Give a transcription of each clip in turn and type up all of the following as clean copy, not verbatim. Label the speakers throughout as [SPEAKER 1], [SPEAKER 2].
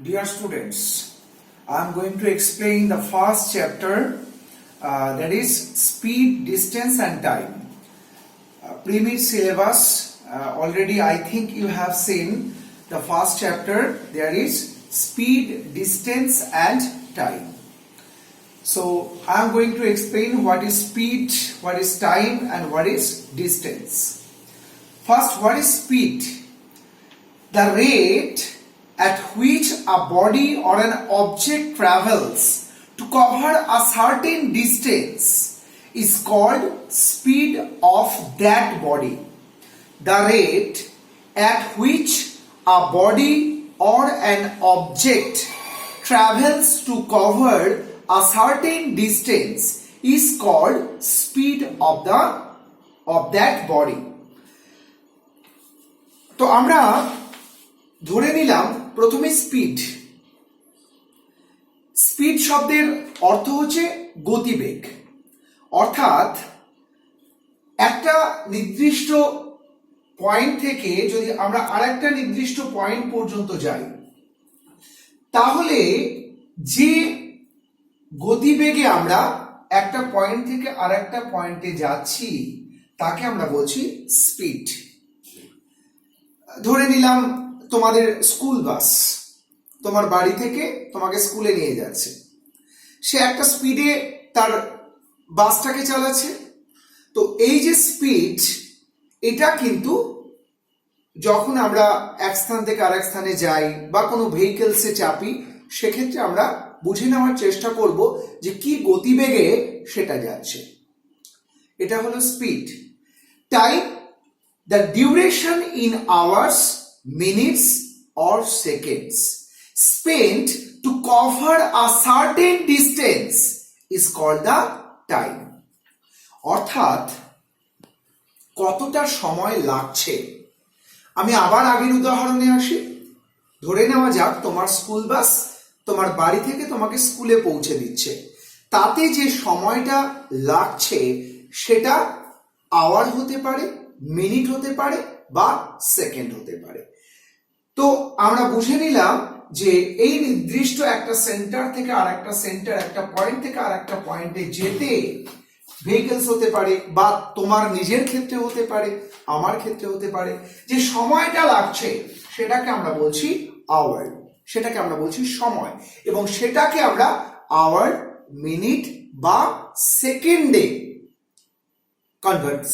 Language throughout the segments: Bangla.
[SPEAKER 1] Dear students, I am going to explain the first chapter, that is speed, distance and time. Pre-mid syllabus, already I think you have seen the first chapter. There is speed, distance and time. So I am going to explain what is speed, what is time and what is distance. First, what is speed? The rate at which a body or an object travels to cover a certain distance is called speed of that body. The rate at which a body or an object travels to cover a certain distance is called speed of that body. তো আমরা ধরে নিলাম প্রথমে স্পিড শব্দের অর্থ হচ্ছে গতিবেগ, অর্থাৎ একটা নির্দিষ্ট পয়েন্ট থেকে যদি আমরা আরেকটা নির্দিষ্ট পয়েন্ট পর্যন্ত যাই তাহলে যে গতিবেগে আমরা একটা পয়েন্ট থেকে আরেকটা পয়েন্টে যাচ্ছি তাকে আমরা বলছি স্পিড। ধরে নিলাম তোমাদের স্কুল বাস তোমার বাড়ি থেকে তোমাকে স্কুলে নিয়ে যাচ্ছে, সে একটা স্পিডে তার বাসটাকে চালাচ্ছে। তো এই যে স্পিড, এটা কিন্তু যখন আমরা এক স্থান থেকে আরেক স্থানে যাই বা কোনো ভেহিকেলসে চাপি সেক্ষেত্রে আমরা বুঝে নেওয়ার চেষ্টা করব যে কি গতিবেগে সেটা যাচ্ছে। এটা হলো speed. Time, the duration in hours, minutes or seconds spent to cover a certain distance is called the time. অর্থাৎ কতটা সময় লাগছে। আমি আবার আগের উদাহরণে আসি। ধরে নেওয়া যাক তোমার স্কুল বাস তোমার বাড়ি থেকে তোমাকে স্কুলে পৌঁছে দিচ্ছে, তাতে যে সময়টা লাগছে সেটা আওয়ার হতে পারে, মিনিট হতে পারে বা সেকেন্ড হতে পারে। তো আমরা বুঝে নিলাম যে এই নির্দিষ্ট একটা সেন্টার থেকে আরেকটা সেন্টার, একটা পয়েন্ট থেকে আরেকটা পয়েন্টে যেতে ভেহিকলস হতে পারে বা তোমার নিজের ক্ষেত্রে হতে পারে, আমার ক্ষেত্রে হতে পারে, যে সময়টা লাগছে সেটাকে আমরা বলছি আওয়ার, সেটাকে আমরা বলছি সময়, এবং সেটাকে আমরা আওয়ার, মিনিট বা সেকেন্ডে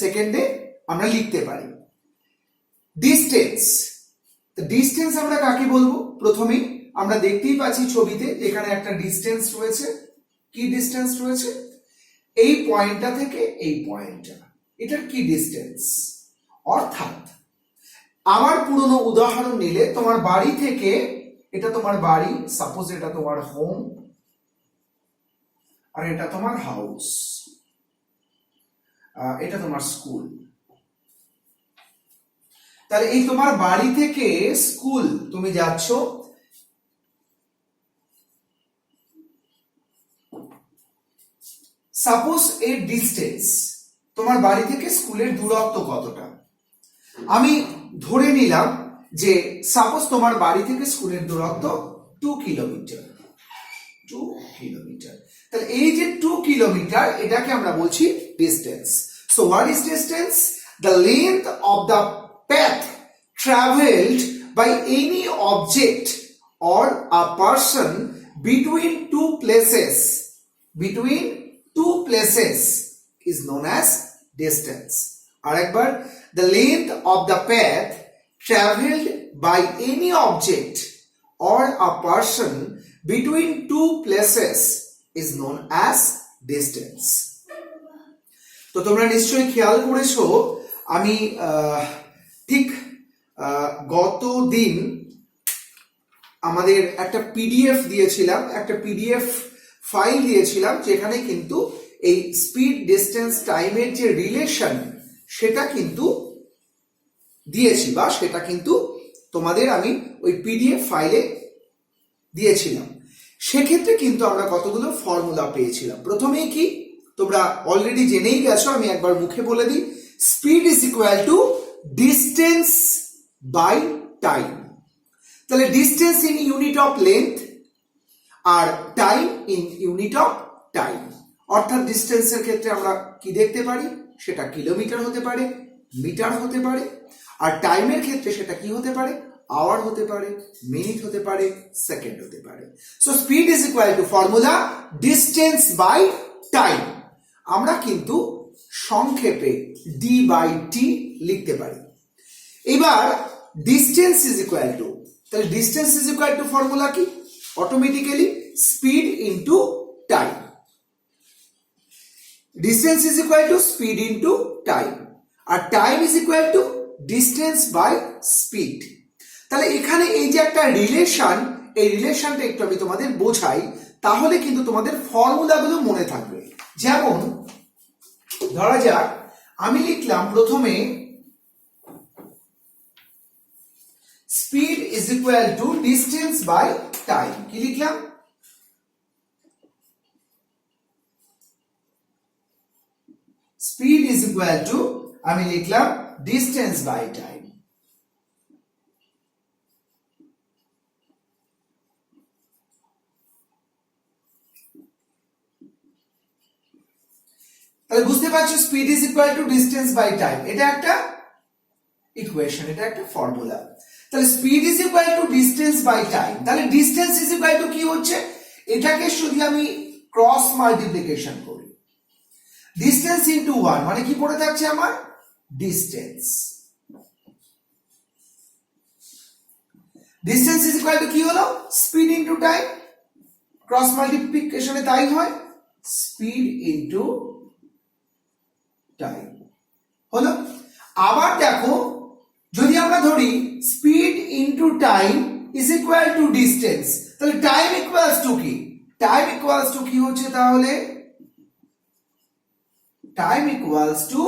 [SPEAKER 1] সেকেন্ডে আমরা লিখতে পারি। ডিস্টেন্স, ডিস্টেন্স আমরা কাকে বলবো? প্রথমেই আমরা দেখতেই পাচ্ছি ছবিতে এখানে একটা ডিস্টেন্স রয়েছে। কি ডিস্টেন্স রয়েছে? এই পয়েন্টটা থেকে এই পয়েন্টটা, এটার কি ডিস্টেন্স? অর্থাৎ আমার পুরনো উদাহরণ নিলে তোমার বাড়ি থেকে, এটা তোমার বাড়ি, সাপোজ এটা তোমার হোম আর এটা তোমার হাউস, এটা তোমার স্কুল। তাহলে এই তোমার বাড়ি থেকে স্কুল তুমি যাচ্ছ, সাপোজ এর ডিস্টেন্স, তোমার বাড়ি থেকে স্কুলের দূরত্ব কতটা? আমি ধরে নিলাম যে সাপোজ তোমার বাড়ি থেকে স্কুলের দূরত্ব 2 কিলোমিটার। 2 কিলোমিটার। তাহলে এই যে 2 কিলোমিটার, এটাকে আমরা বলছি distance. So what is distance? The length of the path traveled by any object or a person between two places is known as distance. Arekbar, the length of the path traveled by any object or a person between two places is known as distance. তো তোমরা নিশ্চয়ই খেয়াল করেছো আমি ঠিক গত দিন আমাদের একটা পিডিএফ দিয়েছিলাম, একটা পিডিএফ ফাইল দিয়েছিলাম যেখানে কিন্তু এই স্পিড, ডিস্টেন্স, টাইমের যে রিলেশন সেটা কিন্তু দিয়েছি, বা সেটা কিন্তু তোমাদের আমি ওই পিডিএফ ফাইলে দিয়েছিলাম। সেক্ষেত্রে কিন্তু আমরা কতগুলো ফর্মুলা পেয়েছিলাম। প্রথমেই কি তোমরা অলরেডি জেনেই গেছো, আমি একবার মুখে বলে দিই। Speed is equal to distance by time. তাহলে distance in unit of length আর time in unit of time, অর্থাৎ ডিস্টেন্সের ক্ষেত্রে আমরা কি দেখতে পারি, সেটা কিলোমিটার হতে পারে, মিটার হতে পারে, আর টাইমের ক্ষেত্রে সেটা কি হতে পারে, আওয়ার হতে পারে, মিনিট হতে পারে, সেকেন্ড হতে পারে। So speed is equal to formula distance by time. আমরা কিন্তু সংক্ষেপে ডি বাই টি লিখতে পারি। এবার ডিস্টেন্স ইজ ইকুয়াল টু, তাহলে distance is equal to formula কি, automatically speed into time. Distance is equal to speed into time, আর time is equal to distance by speed. তাহলে এখানে এই যে একটা রিলেশন, এই রিলেশনটা একটু আমি তোমাদের বোঝাই, তাহলে কিন্তু তোমাদের ফর্মুলাগুলো মনে থাকবে। যেমন ধরা যাক আমি লিখলাম প্রথমে speed is equal to distance by time. কি লিখলাম, স্পিড ইজ ইকুয়াল টু আমি লিখলাম ডিস্টেন্স বাই টাইম। তাহলে বুঝতে পারছো speed is equal to distance by time, এটা একটা ইকুয়েশন, এটা একটা ফর্মুলা। তাহলে speed is equal to distance by time, তাহলে ডিস্টেন্স ইজ ইকুয়াল টু কি হচ্ছে, এটাকে যদি আমি ক্রস মাল্টিপ্লিকেশন করি, ডিস্টেন্স ইনটু 1 মানে কি পড়ে থাকছে আমার, distance. Distance is equal to কি হলো, স্পিড ইনটু টাইম, ক্রস মাল্টিপ্লিকেশনে তাই হয়, স্পিড ইনটু টাইম হলো। আবার দেখো যদি আমরা ধরি speed into time is equal to distance, তাহলে টাইম ইকুয়ালস টু কি, টাইম ইকুয়ালস টু কি হচ্ছে, তাহলে টাইম ইকুয়ালস টু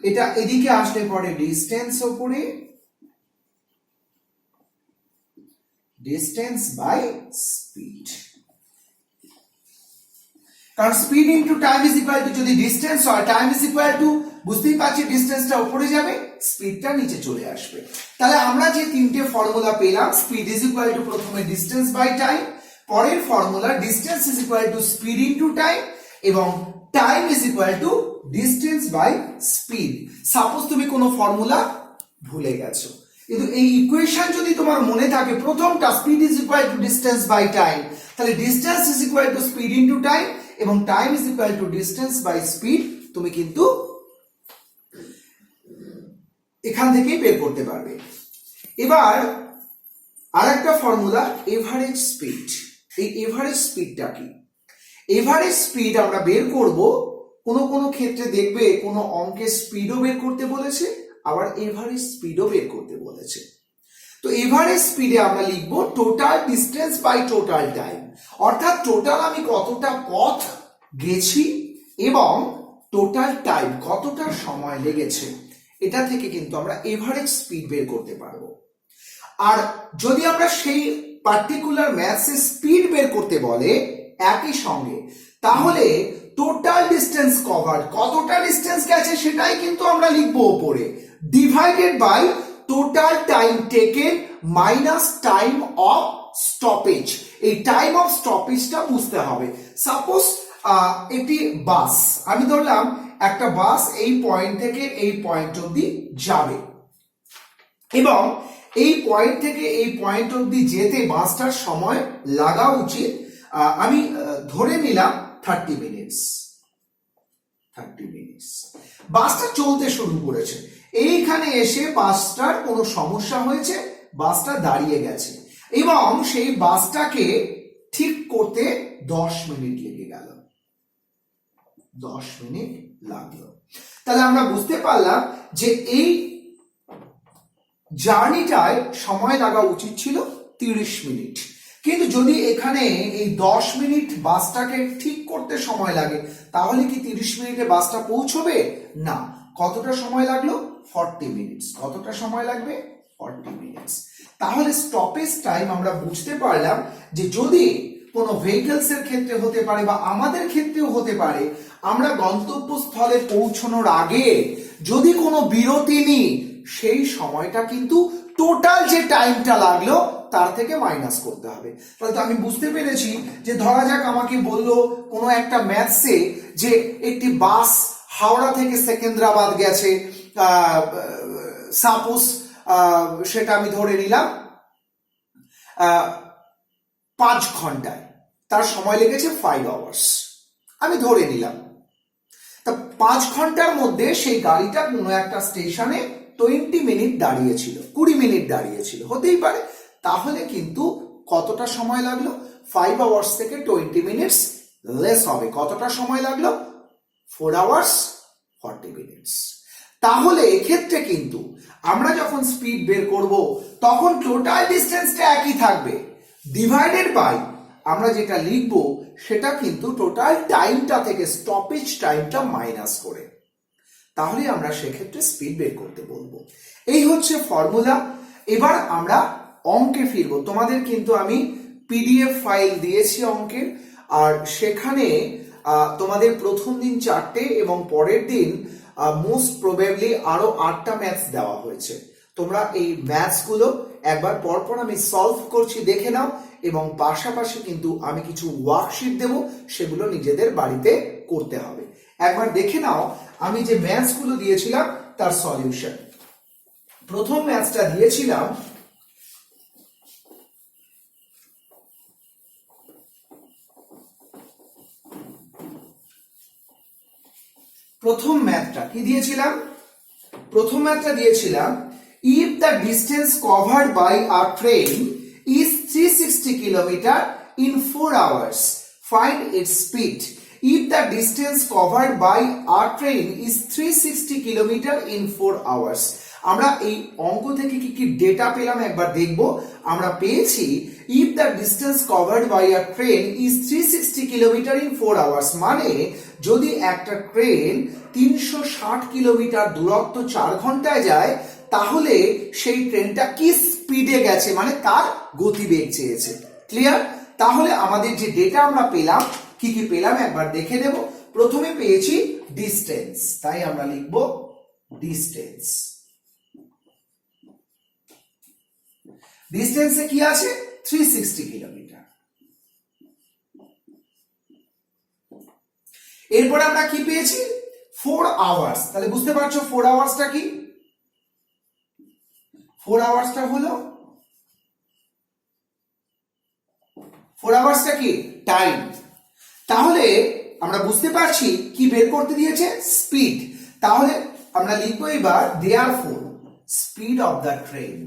[SPEAKER 1] এটা এদিকে আসলে পরে ডিস্টেন্স ওপরে, ডিস্টেন্স বাই স্পিড। কারণ speed into time is equal two যদি ডিস্টেন্স হয়, টাইম ইজ ইকুয়াল টু বুঝতেই পারছি ডিস্টেন্সটা উপরে যাবে, স্পিডটা নিচে চলে আসবে। তাহলে আমরা যে তিনটে ফর্মুলা পেলাম, স্পিড ইজ ইকুয়াল টু প্রথমে ডিস্টেন্স বাই টাইম, পরের formula distance is equal to speed into time, এবং time is equal to distance by speed. Suppose তুমি কোনো ফর্মুলা ভুলে গেছো, কিন্তু এই ইকুয়েশন যদি তোমার মনে থাকে, প্রথমটা speed is equal to distance by time, তাহলে distance is equal to speed into time এবং time is equal to distance by speed, তুমি কিন্তু এখান থেকেই বের করতে পারবে। এবার আরেকটা ফর্মুলা এভারেজ স্পিড। এই এভারেজ স্পিডটা কি, এভারেজ স্পিড আমরা বের করব, কোন ক্ষেত্রে দেখবে কোনো অঙ্কের স্পিডও বের করতে বলেছে, আবার এভারেজ স্পিডও বের করতে বলেছে। তো এভারেজ স্পিডে আমরা লিখব total distance by total time, অর্থাৎ টোটাল আমি কতটা পথ গেছি এবং টোটাল টাইম কতটা সময় লেগেছে, এটা থেকে কিন্তু আমরা এভারেজ স্পিড বের করতে পারবো। আর যদি আমরা সেই পার্টিকুলার ম্যাথসে স্পিড বের করতে বলে একই সঙ্গে, তাহলে টোটাল ডিস্টেন্স কভার, কতটা ডিস্টেন্স গেছে সেটাই কিন্তু আমরা লিখবো উপরে, divided by total time taken minus time of stoppage. এই টাইম অফ স্টপেজটা বুঝতে হবে। সাপোজ একটি বাস, আমি ধরলাম একটা বাস এই পয়েন্ট থেকে এই পয়েন্ট অবধি যাবে, এবং এই পয়েন্ট থেকে এই পয়েন্ট অবধি যেতে বাসটার সময় লাগা উচিত, আমি ধরে নিলাম 30 মিনিটস। 30 মিনিটস বাসটা চলতে শুরু করেছে, এইখানে এসে বাসটার কোনো সমস্যা হয়েছে, বাসটা দাঁড়িয়ে গেছে, এবং সেই বাসটাকে ঠিক করতে 10 মিনিট লেগে গেল, 10 মিনিট লাগলো। তাহলে আমরা বুঝতে পারলাম যে এই জার্নিটায় সময় লাগা উচিত ছিল 30 মিনিট, কিন্তু যদি এখানে এই 10 মিনিট বাসটাকে ঠিক করতে সময় লাগে, তাহলে কি 30 মিনিটে বাসটা পৌঁছবে না। কতটা সময় লাগলো, 40 মিনিটস। কতটা সময় লাগবে, 40 মিনিটস। তাহলে স্টপেজ টাইম আমরা বুঝতে পারলাম যে যদি কোনো ভেহিকলস এর ক্ষেত্রে হতে পারে বা আমাদের ক্ষেত্রেও হতে পারে, আমরা গন্তব্যস্থলে পৌঁছানোর আগে যদি কোনো বিরতি নিই, সেই সময়টা কিন্তু টোটাল যে টাইমটা লাগলো তার থেকে মাইনাস করতে হবে। তাহলে তো আমি বুঝতে পেরেছি যে ধরা যাক আমাকে বললো কোনো একটা ম্যাথসে যে একটি বাস হাওড়া থেকে সেকেন্দ্রাবাদ গেছে, সাপোজ সেটা আমি ধরে নিলাম 5 ঘন্টায়, তার সময় লেগেছে 5 আওয়ার্স, আমি ধরে নিলাম। তা 5 ঘন্টার মধ্যে সেই গাড়িটা কোনো একটা স্টেশনে 20 মিনিট দাঁড়িয়েছিল, 20 মিনিট দাঁড়িয়েছিল, হতেই পারে। তাহলে কিন্তু কতটা সময় লাগলো? 5 আওয়ার্স থেকে 20 মিনিটস লেস হবে। কতটা সময় লাগলো? 4 আওয়ার্স 40 মিনিটস। তাহলে এক্ষেত্রে কিন্তু আমরা যখন স্পিড বের করব তখন টোটাল ডিস্টেন্সটা একই থাকবে, ডিভাইডেড বাই আমরা যেটা লিখব সেটা কিন্তু টোটাল টাইমটা থেকে স্টপেজ টাইমটা মাইনাস করে, তাহলে আমরা সেক্ষেত্রে স্পিড বের করতে বলবো। এই হচ্ছে ফর্মুলা। এবার আমরা অঙ্কে ফিরবো। তোমাদের কিন্তু আমি পিডিএফ ফাইল দিয়েছি অঙ্কের, আর সেখানে তোমাদের প্রথম দিন 4টে এবং পরের দিন মোস্ট প্রবেবলি আরো 8টা ম্যাথস দেওয়া হয়েছে। তোমরা এই ম্যাথস গুলো একবার পরপর আমি সলভ করছি দেখে নাও, এবং পাশাপাশি কিন্তু আমি কিছু ওয়ার্কশিট দেব, সেগুলো নিজেদের বাড়িতে করতে হবে। একবার দেখে নাও আমি যে ম্যাথস গুলো দিয়েছিলাম তার সলিউশন। প্রথম ম্যাথসটা দিয়েছিলাম প্রথম ম্যাথটা দিয়েছিলাম if the distance covered by a train is 360 kilometer in 4 hours, find its speed. If the distance covered by a train is 360 kilometer in 4 hours. আমরা এই অঙ্ক থেকে কি কি ডেটা পেলাম একবার দেখব। আমরা পেয়েছি if the distance covered by a train is 360 kilometer in 4 hours, মানে যদি একটা ট্রেন 360 কিলোমিটার দূরত্ব 4 ঘন্টায় যায়, তাহলে সেই ট্রেনটা কি স্পিডে গেছে, মানে তার গতিবেগ চেয়েছে। ক্লিয়ার? তাহলে আমাদের যে ডেটা আমরা পেলাম, কি কি পেলাম একবার দেখে নেব। প্রথমে পেয়েছি ডিস্টেন্স, তাই আমরা লিখব ডিস্টেন্স। ডিস্টেন্সে কি আছে? 360 কিলোমিটার। এরপর আমরা কি পেয়েছি? 4 আওয়ার্স। তাহলে বুঝতে পারছো 4 আওয়ার্সটা কি? 4 আওয়ার্সটা হলো, 4 আওয়ার্সটা কি? টাইম। তাহলে আমরা বুঝতে পারছি কি বের করতে দিয়েছে? স্পিড। তাহলে আমরা লিখবো এবার therefore speed of the train.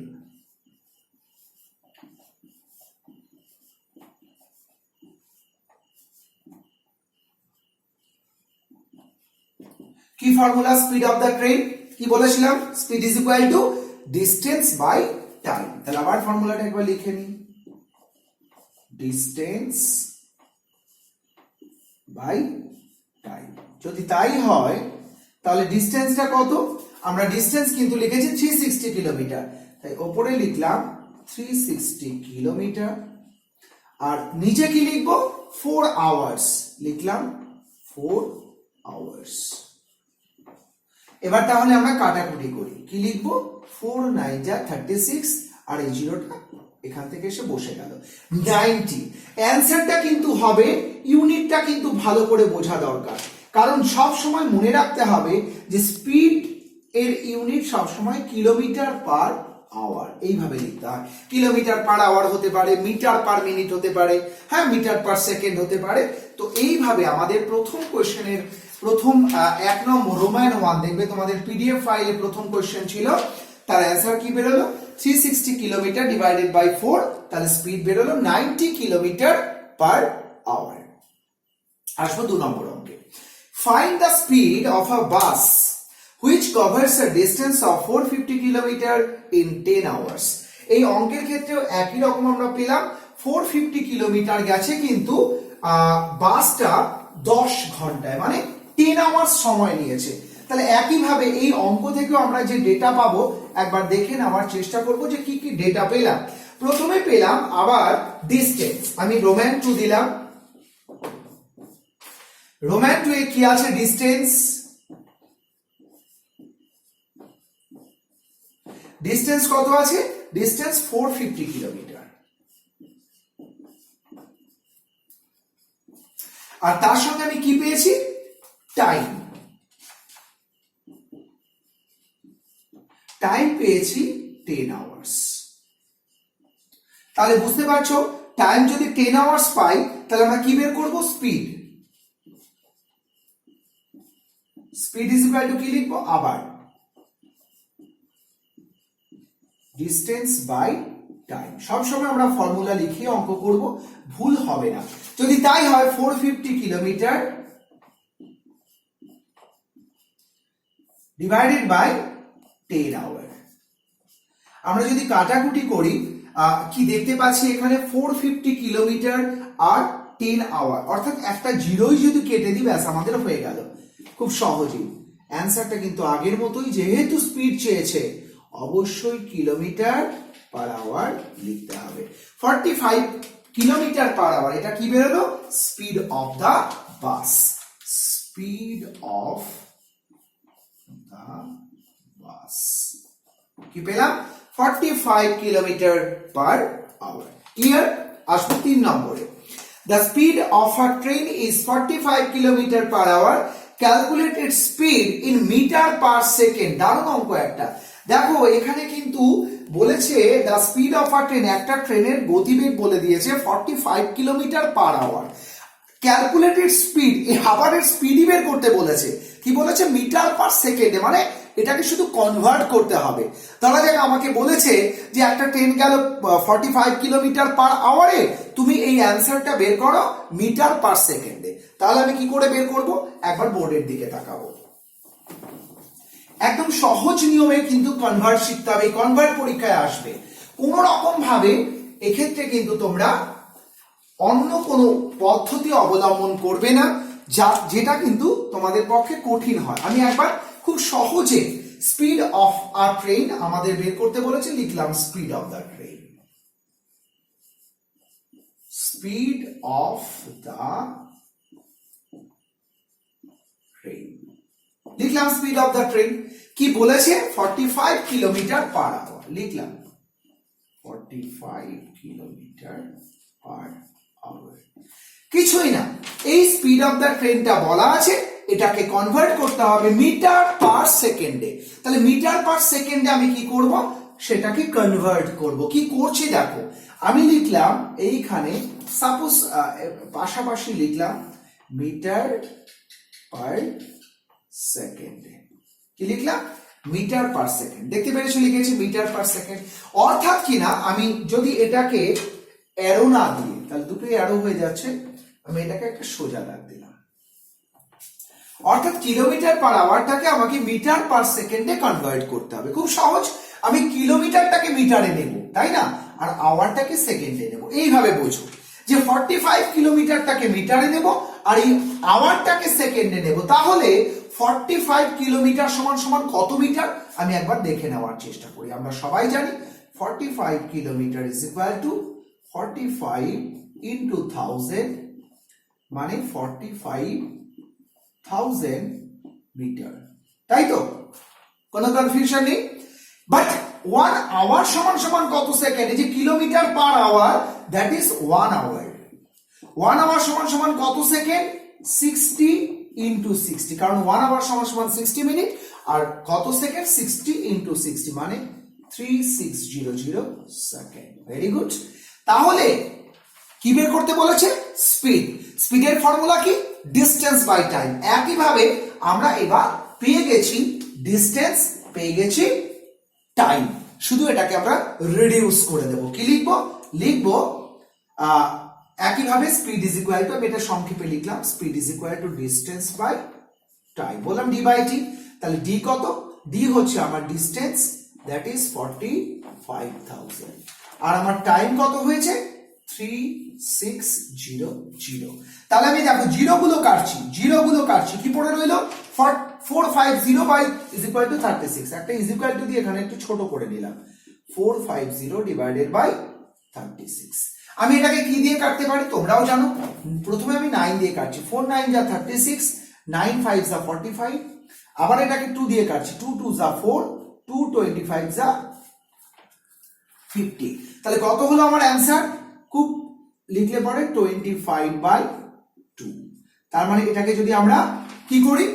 [SPEAKER 1] কি formula speed of the train? কি বলেছিলাম? Speed is equal to distance by time. তাহলে আবার ফর্মুলাটা একবার লিখে নিই, ডিস্টেন্স বাই টাইম। যদি তাই হয় তাহলে ডিস্টেন্সটা কত? আমরা ডিস্টেন্স কিন্তু লিখেছি 360 কিলোমিটার, তাই ওপরে লিখলাম 360 কিলোমিটার, আর নিচে কি লিখবো? 4 আওয়ার্স, লিখলাম 4 আওয়ার্স। এবার তাহলে আমরা কাটাকুটি করি, কি লিখবো? 4 9 যা 36, আর এই জিরোটা এখান থেকে এসে বসে গেল 90। অ্যান্সারটা কিন্তু হবে, ইউনিটটা কিন্তু ভালো করে বোঝা দরকার, কারণ সব সময় মনে রাখতে হবে যে স্পিড এর ইউনিট সব সময় কিলোমিটার পার আওয়ার, এইভাবে লিখতে হয়। কিলোমিটার পার আওয়ার হতে পারে, মিটার পার মিনিট হতে পারে, হ্যাঁ মিটার পার সেকেন্ড হতে পারে। তো এইভাবে আমাদের প্রথম কোশ্চেনের প্রথম 1 নম্বর রোমান 1 দেখবে তোমাদের পিডিএফ ফাইলে প্রথম কোশ্চেন ছিল, তার অ্যান্সার কি বেরোলো? 360 কিলোমিটার ডিভাইডেড বাই 4, তাহলে স্পিড বেরোলো 90 কিলোমিটার পার আওয়ার। আসবো 2 নম্বর অঙ্কে। Find the speed of a bus which covers a distance of 450 kilometre in 10 hours. এই অঙ্কের ক্ষেত্রেও একই রকম আমরা পেলাম, 450 কিলোমিটার গেছে কিন্তু বাসটা 10 ঘন্টায়, মানে 10 আওয়ার্স সময় নিয়েছে। তাহলে একইভাবে এই অঙ্ক থেকেও আমরা যে ডেটা পাবো একবার দেখে নেওয়ার চেষ্টা করব যে কি কি ডেটা পেলাম। প্রথমে পেলাম আবার ডিস্টেন্স, আমি রোমান 2 দিলাম। রোমান 2 এ কি আছে? ডিস্টেন্স। ডিস্টেন্স কত আছে? Distance 450 kilometre. আর তার সঙ্গে আমি কি পেয়েছি, টাইম। টাইম পেয়েছি 10 আওয়ার্স। তাহলে বুঝতে পারছো, টাইম যদি 10 আওয়ার্স পাই তাহলে আমরা কি বের করব, speed. Speed is equal to কি লিখবো, আবার ডিস্টেন্স বাই টাইম। সবসময় আমরা ফর্মুলা লিখে অঙ্ক করব, ভুল হবে না। যদি তাই হয় 450 কিলোমিটার ডিভাইডেড বাই 10 আওয়ার। আমরা যদি কাটাকুটি করি কি দেখতে পাচ্ছি এখানে 450 কিলোমিটার আর 10 আওয়ার, অর্থাৎ একটা জিরোই যদি কেটে দিই ব্যাস আমাদের হয়ে গেল। খুব সহজেই অ্যান্সারটা কিন্তু আগের মতোই, যেহেতু স্পিড চেয়েছে অবশ্যই কিলোমিটার পার আওয়ার লিখতে হবে। 45 কিলোমিটার পার আওয়ার, এটা কি বেরোলো, speed of the bus. Speed of the bus কি পেলাম, 45 কিলোমিটার পার আওয়ার। ক্লিয়ার? আসবো 3 নম্বরে। The speed of a train is 45 kilometre per hour, calculate its speed in metre per second. দারুণ অঙ্ক একটা। দেখো এখানে কিন্তু বলেছে the speed of a train, একটা ট্রেনের গতিবেগ বলে দিয়েছে 45 kilometre per hour. Calculated speed, এই হাওয়ারের স্পিডই বের করতে বলেছে। কি বলেছে, মিটার পার সেকেন্ডে, মানে এটাকে শুধু কনভার্ট করতে হবে। ধরা যাক আমাকে বলেছে যে একটা ট্রেন গেল 45 কিলোমিটার পার আওয়ারে, তুমি এই অ্যান্সারটা বের করো মিটার পার সেকেন্ডে। তাহলে আমি কি করে বের করব, একবার বোর্ডের দিকে তাকাবো। একদম সহজ নিয়মে কিন্তু কনভার্ট শিখতে হবে, কনভার্ট পরীক্ষায় আসবে। কোন রকম ভাবে এক্ষেত্রে কিন্তু তোমরা অন্য কোনো পদ্ধতি অবলম্বন করবে না, যেটা কিন্তু তোমাদের পক্ষে কঠিন হয়। আমি একবার খুব সহজে স্পিড অফ আ ট্রেন আমাদের বের করতে বলেছে, লিখলাম speed of the train. Speed of the train লিখলাম, স্পিড অফ দা ট্রেন কি বলেছে, 45 কিলোমিটার পার আওয়ার, লিখলাম 45 কিলোমিটার পার আওয়ার। কিছুই না, এই স্পিড অফ দা ট্রেনটা বলা আছে, এটাকে কনভার্ট করতে হবে মিটার পার সেকেন্ডে। তাহলে মিটার পার সেকেন্ডে আমি কি করব, সেটাকে কনভার্ট করব। কি করছি দেখো, আমি লিখলাম এইখানে সাপোজ পাশাপাশি লিখলাম মিটার পার সেকেন্ডে। কি লিখলাম, মিটার পার সেকেন্ড। দেখতে পেরেছো, লিখেছি মিটার পার সেকেন্ড। অর্থাৎ কিনা আমি যদি এটাকে অ্যারো না দিয়ে, তাহলে দুটোই অ্যারো হয়ে যাচ্ছে, আমি এটাকে একটা সোজা দাগ দিলাম। অর্থাৎ কিলোমিটার পার আওয়ারটাকে আমাকে মিটার পার সেকেন্ডে কনভার্ট করতে হবে। খুব সহজ, আমি কিলোমিটারটাকে মিটারে নেব, তাই না, আর আওয়ারটাকে সেকেন্ডে নেব। এইভাবে বোঝো যে 45 কিলোমিটারটাকে মিটারে নেব আর এই আওয়ারটাকে সেকেন্ডে নেব। তাহলে 45 কিলোমিটার সমান সমান কত মিটার, আমি একবার দেখে নেওয়ার চেষ্টা করি। আমরা সবাই জানি 45 kilometre is equal two 45 into 1000, মানে 45,000 মিটার, তাই তো? কোনো কনফিউশন নেই। বাট 1 আওয়ার সমান সমান কত সেকেন্ড, এই যে kilometre per hour, that is 1 hour. 1 hour সমান সমান কত সেকেন্ড, 60 ইন্টু 60, কারণ 1 আওয়ার সমান সমান 60 মিনিট, আর কত সেকেন্ড, 60 ইন্টু 60, মানে 3600 সেকেন্ড। Very good. তাহলে কি বের করতে বলেছে, স্পিড। স্পিডের ফর্মুলা কি, ডিস্টেন্স বাই টাইম। একইভাবে আমরা এবার পেয়ে গেছি ডিস্টেন্স, পেয়ে গেছি টাইম, শুধু এটাকে আমরা রিডিউস করে দেব। কি লিখবো, লিখবো একইভাবে স্পিড ইজ ইকুয়াল টু, আমি এটা সংক্ষেপে লিখলাম, speed is equal to distance by time. বললাম ডি বাই টি। তাহলে ডি কত, ডি হচ্ছে আমার ডিস্টেন্স, দ্যাট ইজ 45,000, আর আমার টাইম কত হয়েছে, 3600। তাহলে আমি দেখো জিরো গুলো কাটছি, কি পড়ে রইলো, 450 বাই ইজ ইকুয়াল টু 36, একটা ইজ ইকুয়াল টু দিয়ে এখানে একটু ছোট করে নিলাম, 450 ডিভাইডেড বাই 36। আমি এটাকে কি দিয়ে কাটতে পারি, তোমরাও জানো। প্রথমে আমি 9 দিয়ে কাটছি, 4 9 যা 36, 9 5 যা 45, আবার এটাকে 2 দিয়ে কাটছি, 2 2 যা 4, 2 25 যা 50। তাহলে কত হলো আমার অ্যান্সার, খুব লিখলে পরে 25/2। তার মানে এটাকে যদি আমরা কি করি,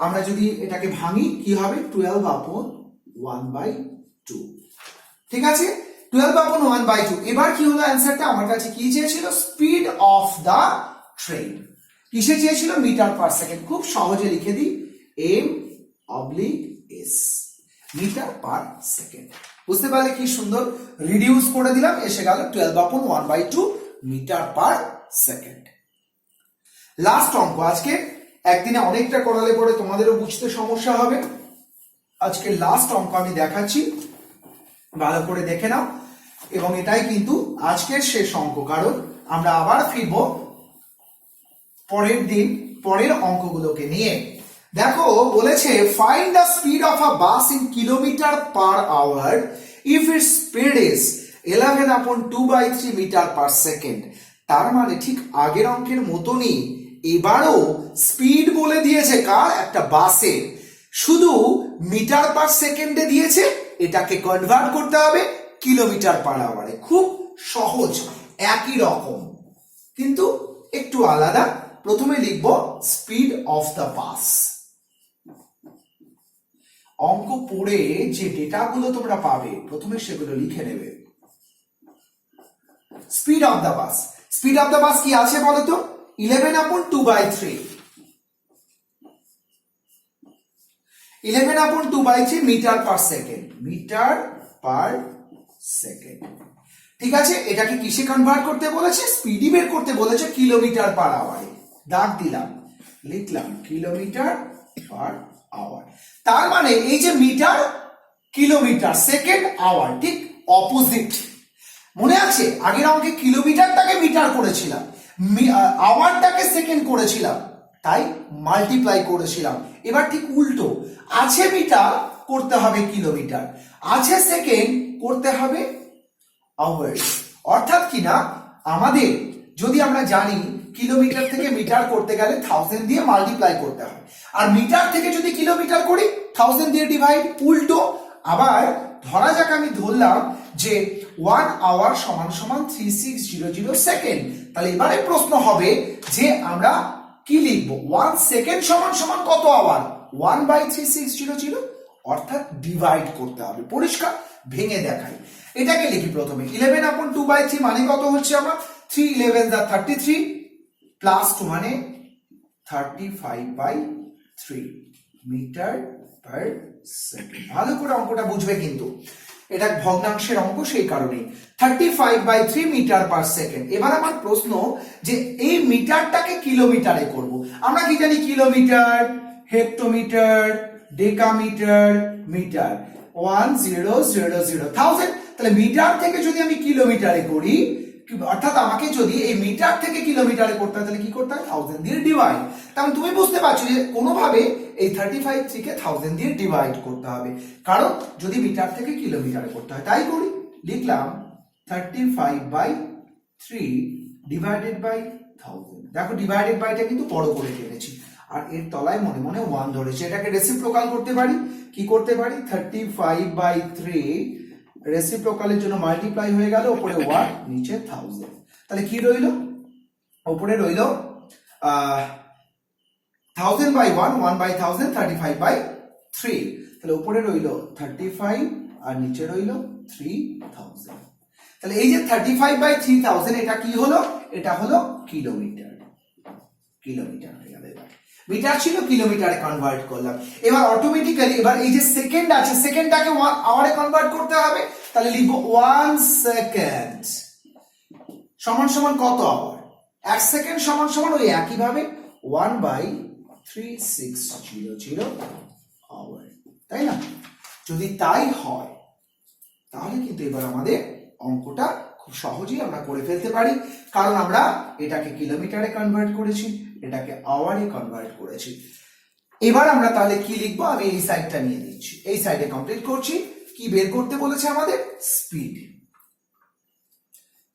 [SPEAKER 1] আমরা যদি এটাকে ভাঙি কি হবে, 12/1/2। ঠিক আছে, 12/1/2। এবার কি হলো অ্যান্সারটা, আমার কাছে কি চেয়েছিল, স্পিড অফ দা ট্রেন। কিসে চেয়েছিল, মিটার পার সেকেন্ড। খুব সহজে লিখে দিই, m/s, মিটার পার সেকেন্ড। বুঝতে পারলে কি সুন্দর, রিডিউস করে দিলাম, এসে গেল 12/1/2 মিটার পার সেকেন্ড। লাস্ট অঙ্ক আজকে, একদিনে অনেকটা করালে পরে তোমাদেরও বুঝতে সমস্যা হবে। আজকে লাস্ট অঙ্ক আমি দেখাচ্ছি, ভালো করে দেখে নাও, এবং এটাই কিন্তু আজকের শেষ অঙ্ক, কারণ আমরা আবার ফিরব পরের দিন পরের অঙ্কগুলোকে নিয়ে। দেখো বলেছে, find the speed of a bus in kilometre per hour if its speed is 11/2/3 metre per second. তার মানে ঠিক আগের অঙ্কের মতনই এবারও স্পিড বলে দিয়েছে কার, একটা বাসে, শুধু মিটার পার সেকেন্ডে দিয়েছে, এটাকে কনভার্ট করতে হবে কিলোমিটার পার আওয়ারে। খুব সহজ, একই রকম কিন্তু একটু আলাদা। প্রথমে লিখব স্পিড অফ দ্য বাস। অঙ্ক পড়ে যে ডেটাগুলো তোমরা পাবে প্রথমে সেগুলো লিখে নেবে। Speed of the bus, speed of the bus কি আছে বলো তো, 11/2/3, 11/2/3 metre per second, metre per second. ঠিক আছে, এটাকে কিসে কনভার্ট করতে বলেছে, স্পিডই বের করতে বলেছে কিলোমিটার পার আওয়ারে। দাগ দিলাম, লিখলাম কিলোমিটার পার আওয়ার। তার মানে এই যে মিটার, কিলোমিটার, সেকেন্ড, আওয়ার, ঠিক অপোজিট। মনে আছে আগের অঙ্কে কিলোমিটারটাকে মিটার করেছিলাম, আওয়ারটাকে সেকেন্ড করেছিলাম, তাই মাল্টিপ্লাই করেছিলাম। এবার ঠিক উল্টো, আছে মিটার করতে হবে কিলোমিটার, আছে সেকেন্ড করতে হবে আওয়ার। অর্থাৎ কি না, আমাদের যদি আমরা জানি কিলোমিটার থেকে মিটার করতে গেলে 1000 দিয়ে মাল্টিপ্লাই করতে হয়, আর মিটার থেকে যদি কিলোমিটার করি 1000 দিয়ে ডিভাইড। উল্টো আবার ধরা যাক আমি ধরলাম যে 1 আওয়ার সমান সমান 3600 সেকেন্ড, তাহলে এবারে প্রশ্ন হবে যে আমরা কি লিখবো, 1 সেকেন্ড সমান সমান কত আওয়ার, 1/3600, অর্থাৎ ডিভাইড করতে হবে। পরিষ্কার, ভেঙে দেখাই, এটাকে লিখি প্রথমে 11/2/3 মানে কত হচ্ছে আমার, 3 11 33 প্লাস 2 মানে 35/3 মিটার পার সেকেন্ড। ভালো করে অঙ্কটা বুঝবে কিন্তু, এটা ভগ্নাংশের অঙ্ক, সেই কারণে 35/3 মিটার পার সেকেন্ড। এবার আমার প্রশ্ন যে এই মিটারটাকে কিলোমিটারে করব। আমরা কি জানি, কিলোমিটার, হেক্টোমিটার, ডেকামিটার, মিটার, 1000, তাহলে মিটার থেকে যদি আমি কিলোমিটারে করি, অর্থাৎ আমাকে যদি এই মিটার থেকে কিলোমিটারে করতে হয় তাহলে কি করতে হয়, 1000 দিয়ে ডিভাইড। তাহলে তুমি বুঝতে পারছো যে কোনোভাবে এই 35 কে 1000 দিয়ে ডিভাইড করতে হবে, কারণ যদি মিটার থেকে কিলোমিটারে করতে হয়। তাই করি, লিখলাম 35/3 ডিভাইডেড বাই 1000। দেখো ডিভাইডেড বাইটা কিন্তু বড় করে টেনেছি, আর এর তলায় মনে মনে 1 ধরেছে। এটাকে রেসিপ্রোকাল করতে পারি, কি করতে পারি, 35/3 রেসিপ্রোকালের জন্য মাল্টিপ্লাই হয়ে গেল, উপরে 1 নিচে 1000। তাহলে কি রইল, উপরে রইল 1000/1, 1/1000, 35/3। তাহলে উপরে রইল 35 আর নিচে রইল 3000। তাহলে এই যে 35/3000 এটা কি হলো, এটা হলো কিলোমিটার, কিলোমিটার হয়ে গেল। এবার মিটার ছিল, কিলোমিটারে কনভার্ট করলাম। এবার অটোমেটিক্যালি এবার এই যে সেকেন্ড আছে, সেকেন্ডটাকে আওয়ারে কনভার্ট করতে হবে, তাহলে লিখবো 1 সেকেন্ড সমান সমান কত আওয়ার, 1 সেকেন্ড সমান সমান ওই একই ভাবে 1/3600 আওয়ার, তাই না? যদি তাই হয় তাহলে কিন্তু এবার আমাদের অঙ্কটা খুব সহজেই আমরা করে ফেলতে পারি, কারণ আমরা এটাকে কিলোমিটারে কনভার্ট করেছি, এটাকে আওয়ারে কনভার্ট করেছি। এবার আমরা তাহলে কি লিখবো, আমি এই সাইডটা নিয়ে নিচ্ছি, এই সাইডে কমপ্লিট করছি। কি বের করতে বলেছে আমাদের, speed.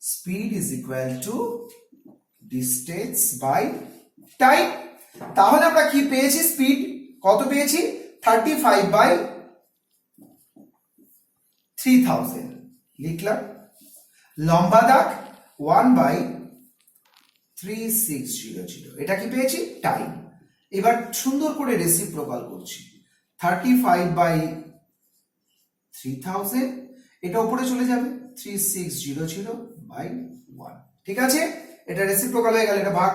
[SPEAKER 1] Speed is equal to distance by time. তাহলে আমরা কি পেয়েছি, স্পিড কত পেয়েছি, 35/3000 লিখলাম। লম্বা দাগ 1/1000 3600, এটা কি পেয়েছি? টাইম। এবার সুন্দর করে রেসিপ্রোকাল করছি, 35/3000, এটা উপরে চলে যাবে 3600/1। ঠিক আছে, এটা রেসিপ্রোকাল হয়ে গেল, এটা ভাগ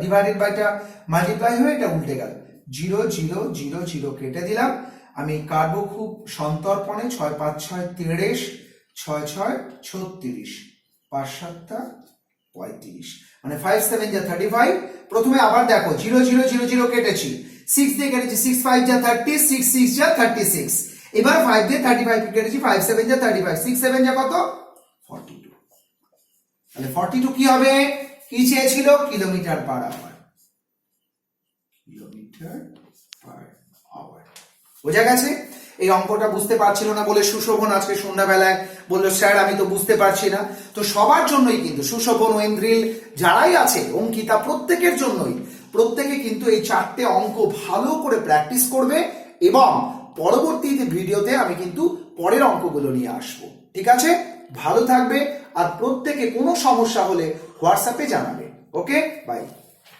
[SPEAKER 1] ডিভাইডেড বাইটা মাল্টিপ্লাই হয়ে এটা উল্টে গেল, 0 0 0 0 কেটে দিলাম। আমি কাটবো খুব সন্তর্পণে, 6 5 6 33, 6 6 36, 5 7 35, মানে 5 7 যা 35। প্রথমে আবার দেখো 0 0 0 0 কেটেছি, 6 দিয়ে কেটেছি, 6 5 যা 30, 6 6 যা 36। এবার 5 দিয়ে 35 কেটেছি, 5 7 যা 35, 6 7 যা কত? 42। তাহলে 42 কি হবে? কি চেয়েছিল? Kilometre per hour. Kilometre per hour. বোঝা গেছে? এই অঙ্কটা বুঝতে পারছিল না বলে সুশোভন আজকে সন্ধ্যাবেলায় বললো, স্যার আমি তো বুঝতে পারছি না। তো সবার জন্যই কিন্তু, সুশোভন, ঐন্দ্রিল যারাই আছে, অঙ্কিতা, প্রত্যেকের জন্যই, প্রত্যেকে কিন্তু এই 4টে অঙ্ক ভালো করে প্র্যাকটিস করবে এবং পরবর্তীতে ভিডিওতে আমি কিন্তু পরের অঙ্কগুলো নিয়ে আসবো। ঠিক আছে, ভালো থাকবে আর প্রত্যেকে কোনো সমস্যা হলে হোয়াটসঅ্যাপে জানাবে। ওকে, বাই।